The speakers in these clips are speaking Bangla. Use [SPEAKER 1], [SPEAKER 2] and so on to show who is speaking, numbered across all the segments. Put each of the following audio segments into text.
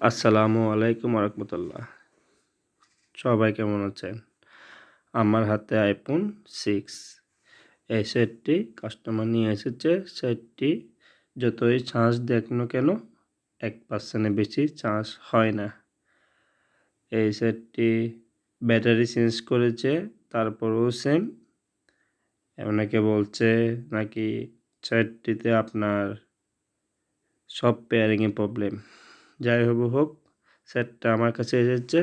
[SPEAKER 1] আসসালামু আলাইকুম রাহমাতুল্লাহ। সবাই কেমন আছেন? আমার হাতে আইফোন 6। এই সেটটি কাস্টমার নিয়ে এসেছে। সেটটি যতই চার্জ দেখ না কেন 1% বেশি চার্জ হয় না। এই সেটটি ব্যাটারি চেঞ্জ করেছে, তারপরেও সেম। অনেকে বলছে নাকি সেটটিতে আপনার সব পেয়ারিংয়ে প্রবলেম। যাই হোক, সেটটা আমার কাছে এসেছে।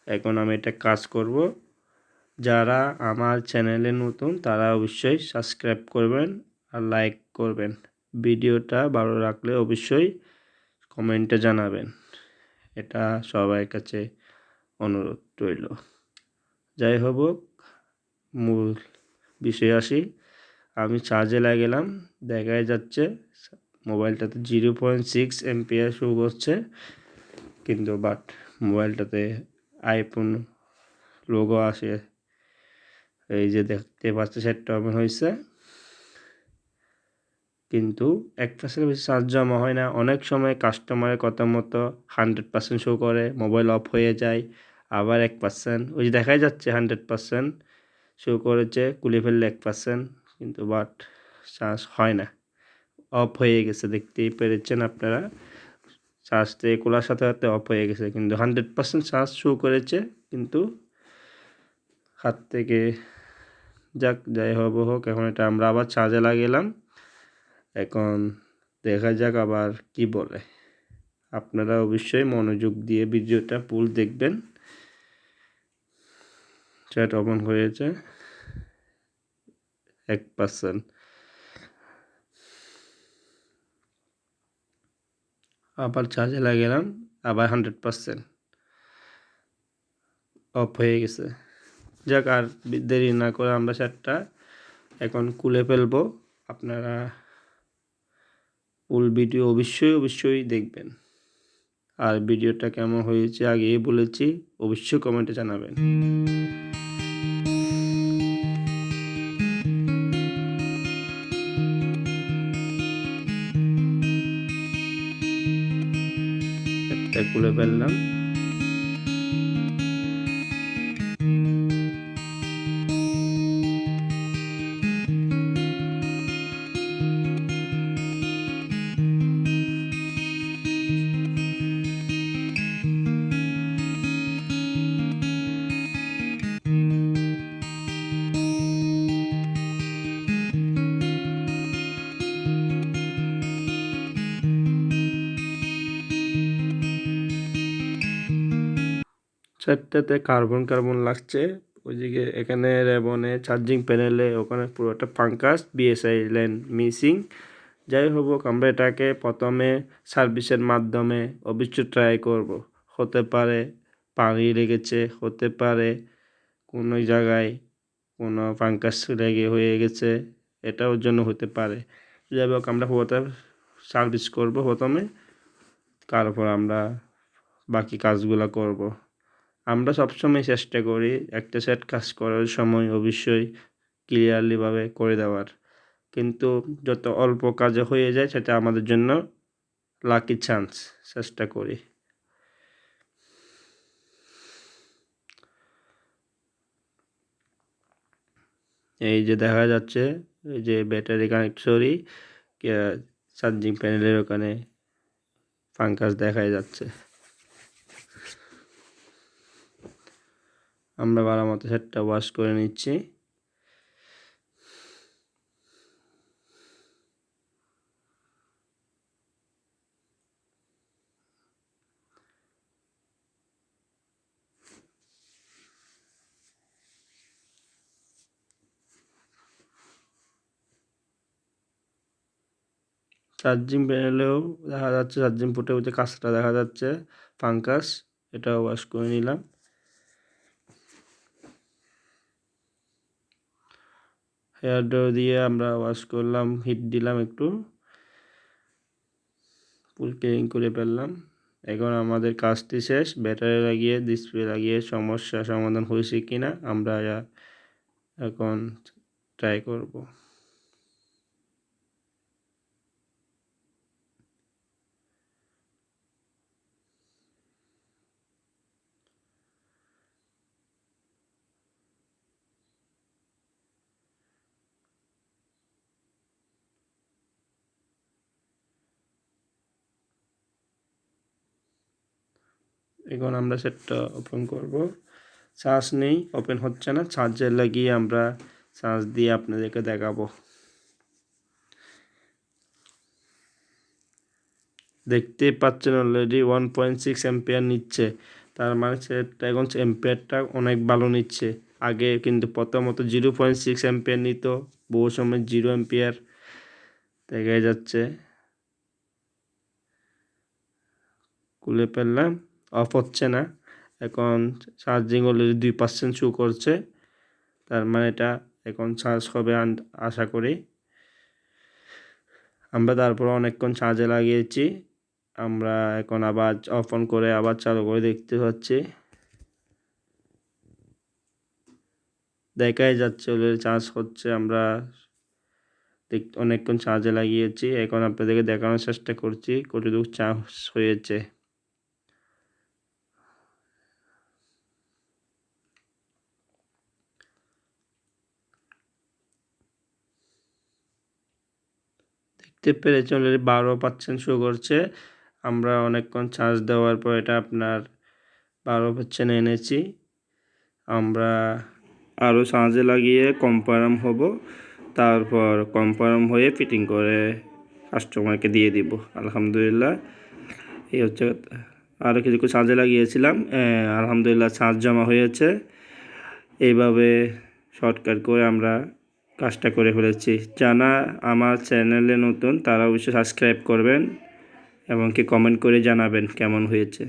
[SPEAKER 1] এখন আমি এটা কাজ করব। যারা আমার চ্যানেলে নতুন তারা অবশ্যই সাবস্ক্রাইব করবেন আর লাইক করবেন। ভিডিওটা ভালো লাগলে অবশ্যই কমেন্টে জানাবেন। এটা সবার কাছে অনুরোধ রইল। যাই হোক, মূল বিষয়ে আসি। আমি চার্জে লাগালাম, দেখাই যাচ্ছে মোবাইলটাতে 0.6 এম্পিয়ার শো করছে, কিন্তু বাট মোবাইলটাতে আইফোন লোগো আসে। এই যে দেখতে পাচ্ছি সেটটা ওপেন হয়েছে, কিন্তু 1% বেশি চার্জ জমা হয় না। অনেক সময় কাস্টমারের কথা মতো 100% শো করে, মোবাইল অফ হয়ে যায়। আবার 1%, ওই যে দেখাই যাচ্ছে 100% শো করেছে, খুলে ফেললে 1%, কিন্তু বাট চার্জ হয় না, অফ হয়ে গেছে। দেখতেই পেরেছেন আপনারা, চার্জ থেকে খোলার সাথে সাথে অফ হয়ে গেছে, কিন্তু 100% চার্জ শো করেছে, কিন্তু হাত থেকে যাই হোক। এখন এটা আমরা আবার চার্জে লাগালাম। এখন দেখা যাক আবার কি বলে। আপনারা অবশ্যই মনোযোগ দিয়ে ভিডিওটা ফুল দেখবেন। চ্যাট ওপেন হয়েছে 1%, আবার চার্জে লাগালাম, আবার 100% অফ হয়ে গেছে। যাক, আর দেরি না করে আমরা চ্যাটটা এখন খুলে ফেলবো। আপনারা ফুল ভিডিও অবশ্যই দেখবেন। আর ভিডিওটা কেমন হয়েছে আগেই বলেছি, অবশ্যই কমেন্টে জানাবেন। একটা খুলে ফেললাম। সেটটাতে কার্বন লাগছে। ওইদিকে এখানে রেবনে চার্জিং প্যানেলে ওখানে পুরোটা ফাঙ্কাস, বিএসআই লাইন মিসিং। যাই হোক, আমরা এটাকে প্রথমে সার্ভিসের মাধ্যমে অবশ্যই ট্রাই করব। হতে পারে পানি লেগেছে, হতে পারে কোনো জায়গায় কোনো ফাঙ্কাস লেগে হয়ে গেছে, এটাও জন্য হতে পারে। যাই হোক, আমরা প্রথমে সার্ভিস করব প্রথমে, তারপর আমরা বাকি কাজগুলো করব। আমরা সবসময় চেষ্টা করি একটা সেট কাজ করার সময় অবশ্যই ক্লিয়ারলিভাবে করে দেওয়ার, কিন্তু যত অল্প কাজে হয়ে যায় সেটা আমাদের জন্য লাকি চান্স। চেষ্টা করি। এই যে দেখা যাচ্ছে, এই যে ব্যাটারি কানেক্টরি চার্জিং প্যানেলের ওখানে ফাঙ্কাস দেখা যাচ্ছে। আমরা ভালো মতো সেটটা ওয়াশ করে নিচ্ছি। চার্জিং প্যানেলেও দেখা যাচ্ছে, চার্জিং পোর্টের মধ্যে কাঁচটা দেখা যাচ্ছে, ফাঙ্কাস, এটাও ওয়াশ করে নিলাম। হেয়ার ড্রায়ার দিয়ে আমরা ওয়াশ করলাম, হিট দিলাম, একটু ফুল ক্লিন করে ফেললাম। এখন আমাদের কাজটি শেষ। ব্যাটারি লাগিয়ে ডিসপ্লে লাগিয়ে সমস্যা সমাধান হয়েছে কিনা আমরা এখন ট্রাই করব। এখন আমরা সেটটা ওপেন করব। চার্জ নেই, ওপেন হচ্ছে না, চার্জের লাগিয়ে আমরা চার্জ দিয়ে আপনাদেরকে দেখাবো। দেখতে পাচ্ছেন অলরেডি 1.6 অ্যাম্পিয়ার নিচ্ছে, তার মানে সেটটা এখন অ্যাম্পিয়ারটা অনেক ভালো নিচ্ছে। আগে কিন্তু প্রথমত 0.6 অ্যাম্পিয়ার নিত, বহু সময় 0 অ্যাম্পিয়ার দেখা যাচ্ছে। খুলে ফেললাম, অফ হচ্ছে না। এখন চার্জিং অলরেডি 2% শো করছে, তার মানে এটা এখন চার্জ হবে আশা করি। আমরা তারপর অনেকক্ষণ চার্জে লাগিয়েছি। আমরা এখন আবার অফ অন করে আবার চালু করে দেখতে পাচ্ছি, দেখাই যাচ্ছে অলরেডি চার্জ হচ্ছে। আমরা অনেকক্ষণ চার্জে লাগিয়েছি, এখন আপনাদেরকে দেখানোর চেষ্টা করছি কতটুকু চার্জ হয়েছে। দেখতে পেরেছি অলরেডি 12% শো করছে। আমরা অনেকক্ষণ চার্জ দেওয়ার পর এটা আপনার 12% এনেছি। আমরা আরও চার্জে লাগিয়ে কনফার্ম হব, তারপর কনফার্ম হয়ে ফিটিং করে কাস্টমারকে দিয়ে দিব। আলহামদুলিল্লাহ, এই হচ্ছে। আরও কিছু চার্জে লাগিয়েছিলাম, আলহামদুলিল্লাহ চার্জ জমা হয়েছে। এইভাবে শর্টকাট করে আমরা কাজটা করে ফেলেছি। যারা আমার চ্যানেলে নতুন তারা অবশ্যই সাবস্ক্রাইব করবেন এবং কি কমেন্ট করে জানাবেন কেমন হয়েছে।